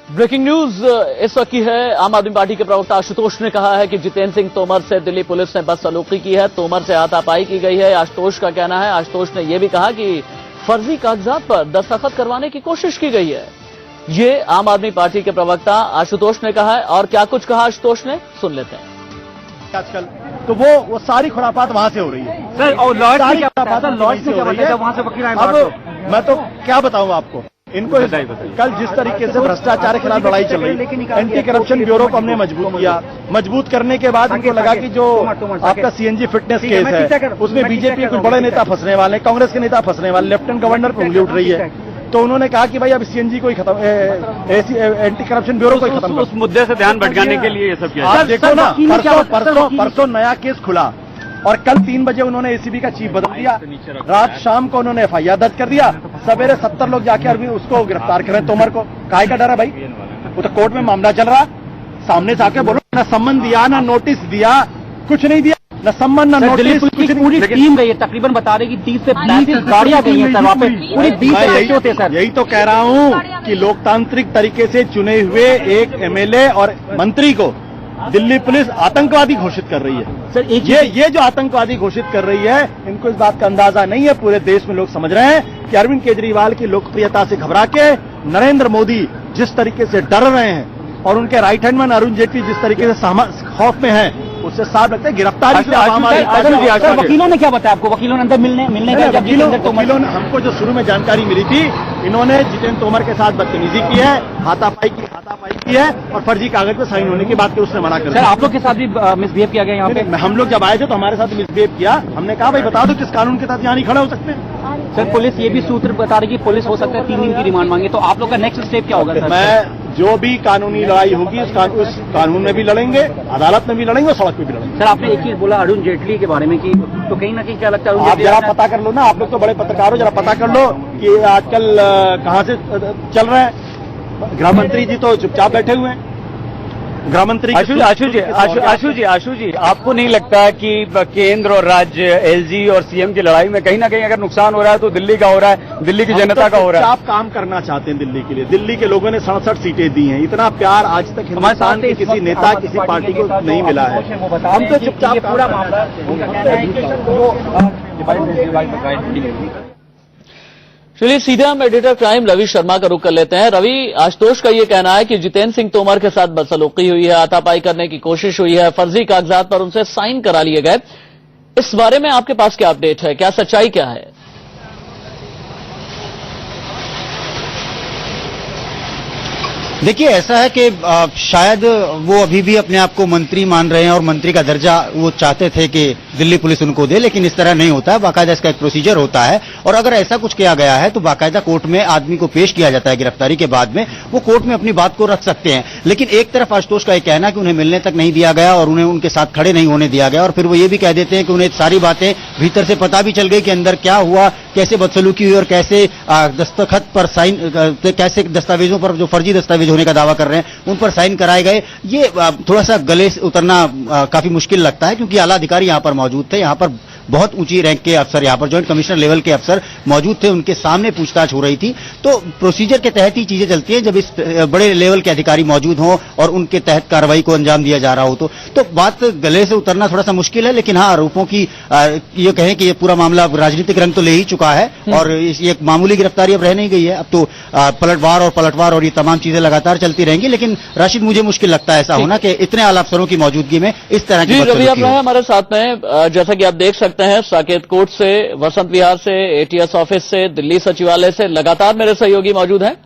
Breaking news इस वक्त की है। आम आदमी पार्टी के प्रवक्ता आशुतोष ने कहा है कि जितेंद्र सिंह तोमर से दिल्ली पुलिस ने बदसलूकी की है, तोमर से हाथापाई की गई है। आशुतोष का कहना है, आशुतोष ने यह भी कहा कि फर्जी कागजात पर दस्तखत करवाने की कोशिश की गई है। ये आम आदमी पार्टी के प्रवक्ता आशुतोष ने कहा है। और क्या कुछ कहा आशुतोष ने, सुन लेते हैं। आजकल तो वो सारी खुरापात वहां से हो रही है सर। और लॉर्ड से क्या बताया, लॉर्ड से क्या बताया वहां से वकील आए। अब मैं तो क्या बताऊं आपको, इनको कल जिस तरीके से भ्रष्टाचार के खिलाफ लड़ाई चल रही है, एंटी करप्शन ब्यूरो को हमने मजबूत किया। मजबूत करने के बाद हमको लगा कि जो आपका सीएनजी फिटनेस केस है उसमें बीजेपी के कुछ बड़े नेता फंसने वाले, कांग्रेस के नेता फंसने वाले, लेफ्टिनेंट गवर्नर पर उंगली उठ रही है। तो उन्होंने कहा कि भाई अब सीएनजी को ही खत्म, एंटी करप्शन ब्यूरो को ही खत्म, उस मुद्दे से ध्यान भटकाने के लिए ये सब किया। आप देखो ना, परसों नया केस खुला और कल 3 बजे उन्होंने एसीबी का चीफ बदल दिया, रात शाम को उन्होंने एफआईआर दर्ज कर दिया, सवेरे 70 लोग जाके अरविंद उसको गिरफ्तार कर रहे हैं। तोमर को काहे का डर है भाई? वो तो कोर्ट में मामला चल रहा, सामने से आके बोलो। ना सम्मन दिया, ना नोटिस दिया, कुछ नहीं दिया, न सम्मान न नोटिस। पूरी टीम गई है, तकरीबन बता रहे कि 30 से 35 गाड़ियां गई हैं सर वहाँ पे, पूरी 20 होते सर। यही तो कह रहा हूँ कि लोकतांत्रिक तरीके से चुने हुए एक एमएलए और मंत्री को दिल्ली पुलिस आतंकवादी घोषित कर रही है। सर ये जो आतंकवादी घोषित कर रही है, इनको इस बात का अंदाजा नहीं है। पूरे देश में लोग समझ रहे हैं कि अरविंद केजरीवाल की लोकप्रियता से घबरा के नरेंद्र मोदी जिस तरीके से डर रहे हैं और उनके right hand man Arun Jaitley जिस तरीके से खौफ में है, उससे साफ लगता है गिरफ्तारी। वकीलों ने क्या बताया आपको? वकीलों ने अंदर मिलने का वकीलों ने हमको जो शुरू में जानकारी मिली थी, इन्होंने जितेंद्र तोमर के साथ बदतमीजी की है, हाथापाई की है और फर्जी कागज पे साइन होने की बात की उसने मना कर दिया। सर आप लोग के साथ भी मिसबिहेव किया गया यहाँ पे? हम लोग जब आए थे तो हमारे साथ मिसबिहेव किया। हमने कहा भाई बता दो किस कानून के तहत यहाँ नहीं खड़े हो सकते। सर पुलिस ये भी सूत्र बता रही कि पुलिस हो सकता है 3 दिन की रिमांड मांगे, तो आप लोग का नेक्स्ट स्टेप क्या होगा सर? मैं जो भी कानूनी लड़ाई होगी उस कानून में भी लड़ेंगे, अदालत में भी लड़ेंगे और सड़क पे भी लड़ेंगे। सर आपने एक चीज बोला अरुण जेटली के बारे में कि तो कहीं ना कहीं क्या लगता है आप जरा पता कर लो ना, आप लोग तो बड़े पत्रकार हो, जरा पता कर लो कि आजकल कहाँ से चल रहे हैं। गृह मंत्री जी तो चुपचाप बैठे हुए हैं। गृह मंत्री आशु जी आपको नहीं लगता कि केंद्र और राज्य, एलजी और सीएम की लड़ाई में कहीं ना कहीं अगर नुकसान हो रहा है तो दिल्ली का हो रहा है, दिल्ली की जनता का हो रहा है? आप काम करना चाहते हैं दिल्ली के लिए। दिल्ली के लोगों ने 67 सीटें दी हैं। इतना प्यार आज तक हिंदुस्तान के किसी नेता, किसी पार्टी को नहीं मिला है। हम तो चुपचाप पूरा मामला। चलिए सीधे हम एडिटर क्राइम रवि शर्मा का रुख कर लेते हैं। रवि, आशुतोष का ये कहना है कि जितेंद्र सिंह तोमर के साथ बदसलूकी हुई है, हाथापाई करने की कोशिश हुई है, फर्जी कागजात पर उनसे साइन करा लिए गए। इस बारे में आपके पास क्या अपडेट है, क्या सच्चाई क्या है? देखिए ऐसा है कि शायद वो अभी भी अपने आप को मंत्री मान रहे हैं और मंत्री का दर्जा वो चाहते थे कि दिल्ली पुलिस उनको दे, लेकिन इस तरह नहीं होता है। बाकायदा इसका एक प्रोसीजर होता है और अगर ऐसा कुछ किया गया है तो बाकायदा कोर्ट में आदमी को पेश किया जाता है। गिरफ्तारी के बाद में वो कोर्ट में अपनी बात को रख सकते हैं। लेकिन एक तरफ आशुतोष का एक कहना है कि उन्हें मिलने तक नहीं दिया गया और उन्हें उनके साथ खड़े नहीं होने दिया गया, और फिर वो ये भी कह देते हैं कि उन्हें सारी बातें भीतर से पता भी चल गई कि अंदर क्या हुआ, कैसे बदसलूकी हुई और कैसे दस्तखत पर साइन, कैसे दस्तावेजों पर जो फर्जी दस्तावेज होने का दावा कर रहे हैं उन पर साइन कराए गए। ये थोड़ा सा गले से उतरना काफी मुश्किल लगता है, क्योंकि आला अधिकारी यहां पर मौजूद थे। यहां पर बहुत ऊंची रैंक के अफसर, यहां पर जॉइंट कमिश्नर लेवल के अफसर मौजूद थे, उनके सामने पूछताछ हो रही थी। तो प्रोसीजर के तहत ही चीजें चलती हैं जब इस बड़े लेवल के अधिकारी मौजूद हों और उनके तहत कार्रवाई को अंजाम दिया जा रहा हो। तो बात गले से उतरना थोड़ा सा मुश्किल है। लेकिन हाँ, आरोपों की ये कहें कि ये पूरा मामला राजनीतिक रंग तो ले ही चुका है और ये एक मामूली गिरफ्तारी अब रह नहीं गई है। अब तो पलटवार और ये तमाम चीजें लगातार चलती रहेंगी। लेकिन राशिद, मुझे मुश्किल लगता है ऐसा होना कि इतने आला अफसरों की मौजूदगी में इस तरह की रवि आप रहे हमारे साथ में। जैसा कि आप देख सकते हैं, साकेत कोर्ट से, वसंत विहार से, एटीएस ऑफिस से, दिल्ली सचिवालय से लगातार मेरे सहयोगी मौजूद हैं।